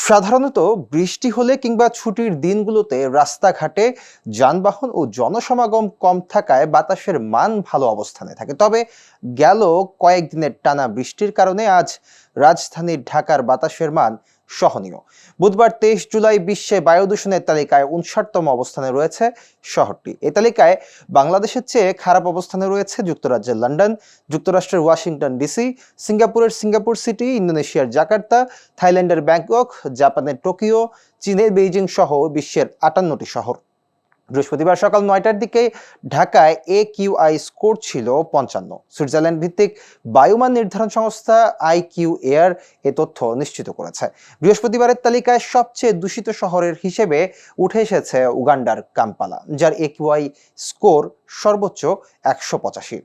সাধারণত বৃষ্টি হলে কিংবা ছুটির দিনগুলোতে রাস্তাঘাটে যানবাহন ও জনসমাগম কম থাকায় বাতাসের মান ভালো অবস্থানে থাকে। তবে গেল কয়েকদিনের টানা বৃষ্টির কারণে আজ রাজধানী ঢাকার বাতাসের মান সহনীয়। বুধবার 23 জুলাই বিশ্বে বায়ু দূষণের তালিকায় 59তম অবস্থানে রয়েছে শহরটি। এ তালিকায় বাংলাদেশের চেয়ে খারাপ অবস্থানে রয়েছে যুক্তরাজ্যের লন্ডন, যুক্তরাষ্ট্রের ওয়াশিংটন ডিসি, সিঙ্গাপুরের সিঙ্গাপুর সিটি, ইন্দোনেশিয়ার জাকার্তা, থাইল্যান্ডের ব্যাংকক, জাপানের টোকিও, চীনের বেইজিং সহ বিশ্বের 58টি শহর। বৃহস্পতিবার সকাল 9টার দিকে ঢাকায় AQI স্কোর ছিল 55। সুইজারল্যান্ড ভিত্তিক বায়ুমান নির্ধারণ সংস্থা IQ এয়ার এ তথ্য নিশ্চিত করেছে। বৃহস্পতিবারের তালিকায় সবচেয়ে দূষিত শহরের হিসেবে উঠে এসেছে উগান্ডার কাম্পালা, যার AQI স্কোর সর্বোচ্চ 185।